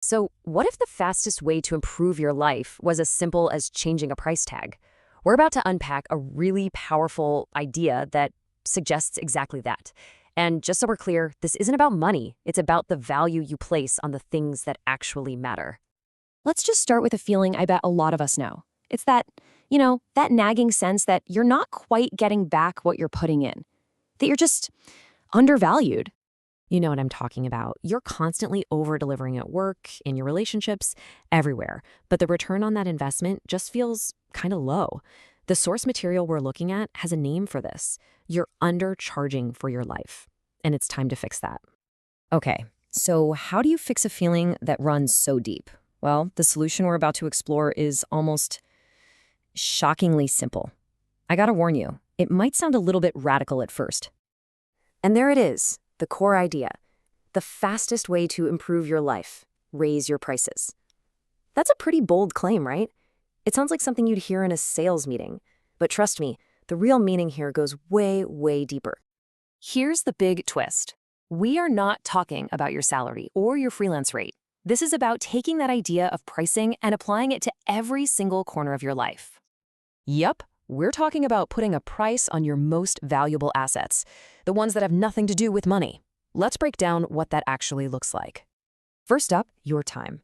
So, what if the fastest way to improve your life was as simple as changing a price tag? We're about to unpack a really powerful idea that suggests exactly that. And just so we're clear, this isn't about money, it's about the value you place on the things that actually matter. Let's just start with a feeling I bet a lot of us know. It's that nagging sense that you're not quite getting back what you're putting in, that you're just undervalued. You know what I'm talking about. You're constantly over delivering at work, in your relationships, everywhere. But the return on that investment just feels kind of low. The source material we're looking at has a name for this. You're undercharging for your life. And it's time to fix that. Okay, so how do you fix a feeling that runs so deep? Well, the solution we're about to explore is almost shockingly simple. I gotta warn you, it might sound a little bit radical at first. And there it is, the core idea. The fastest way to improve your life: raise your prices. That's a pretty bold claim, right? It sounds like something you'd hear in a sales meeting. But trust me, the real meaning here goes way, way deeper. Here's the big twist. We are not talking about your salary or your freelance rate. This is about taking that idea of pricing and applying it to every single corner of your life. Yep, we're talking about putting a price on your most valuable assets, the ones that have nothing to do with money. Let's break down what that actually looks like. First up, your time.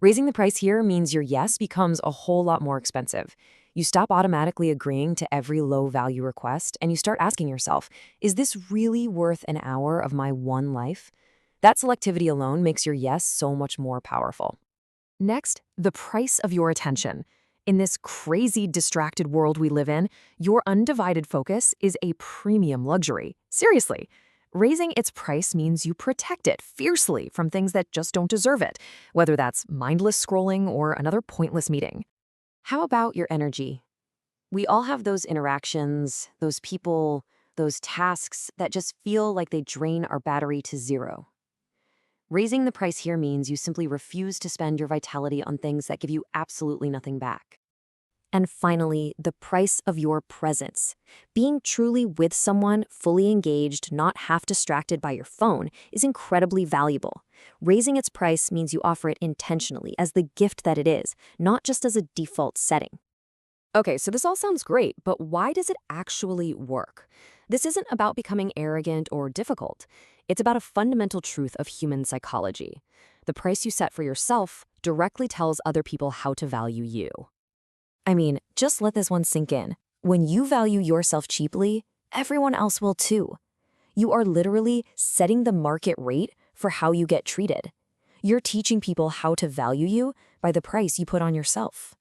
Raising the price here means your yes becomes a whole lot more expensive. You stop automatically agreeing to every low-value request, and you start asking yourself, is this really worth an hour of my one life? That selectivity alone makes your yes so much more powerful. Next, the price of your attention. In this crazy, distracted world we live in, your undivided focus is a premium luxury. Seriously. Raising its price means you protect it fiercely from things that just don't deserve it, whether that's mindless scrolling or another pointless meeting. How about your energy? We all have those interactions, those people, those tasks that just feel like they drain our battery to zero. Raising the price here means you simply refuse to spend your vitality on things that give you absolutely nothing back. And finally, the price of your presence. Being truly with someone, fully engaged, not half distracted by your phone, is incredibly valuable. Raising its price means you offer it intentionally as the gift that it is, not just as a default setting. Okay, so this all sounds great, but why does it actually work? This isn't about becoming arrogant or difficult. It's about a fundamental truth of human psychology. The price you set for yourself directly tells other people how to value you. I mean, just let this one sink in. When you value yourself cheaply, everyone else will too. You are literally setting the market rate for how you get treated. You're teaching people how to value you by the price you put on yourself.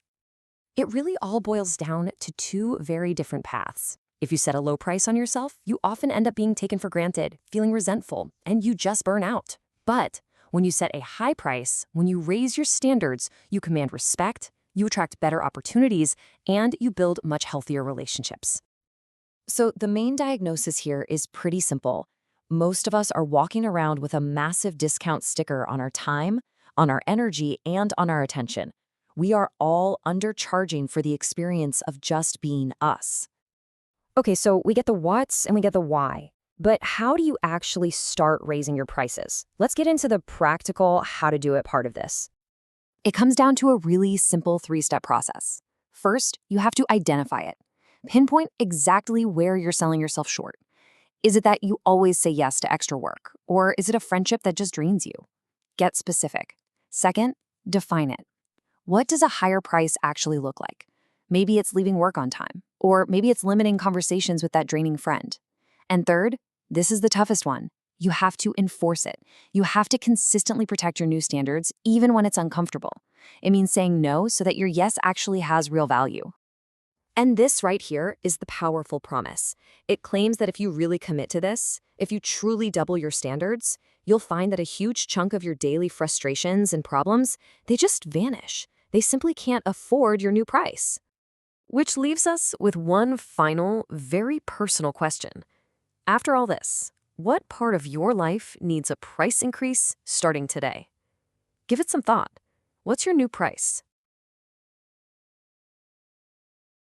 It really all boils down to two very different paths. If you set a low price on yourself, you often end up being taken for granted, feeling resentful, and you just burn out. But when you set a high price, when you raise your standards, you command respect, you attract better opportunities, and you build much healthier relationships. So the main diagnosis here is pretty simple. Most of us are walking around with a massive discount sticker on our time, on our energy, and on our attention. We are all undercharging for the experience of just being us. Okay, so we get the what's and we get the why. But how do you actually start raising your prices? Let's get into the practical how to do it part of this. It comes down to a really simple three-step process. First, you have to identify it. Pinpoint exactly where you're selling yourself short. Is it that you always say yes to extra work? Or is it a friendship that just drains you? Get specific. Second, define it. What does a higher price actually look like? Maybe it's leaving work on time, or maybe it's limiting conversations with that draining friend. And third, this is the toughest one. You have to enforce it. You have to consistently protect your new standards, even when it's uncomfortable. It means saying no so that your yes actually has real value. And this right here is the powerful promise. It claims that if you really commit to this, if you truly double your standards, you'll find that a huge chunk of your daily frustrations and problems, they just vanish. They simply can't afford your new price. Which leaves us with one final, very personal question. After all this, what part of your life needs a price increase starting today? Give it some thought. What's your new price?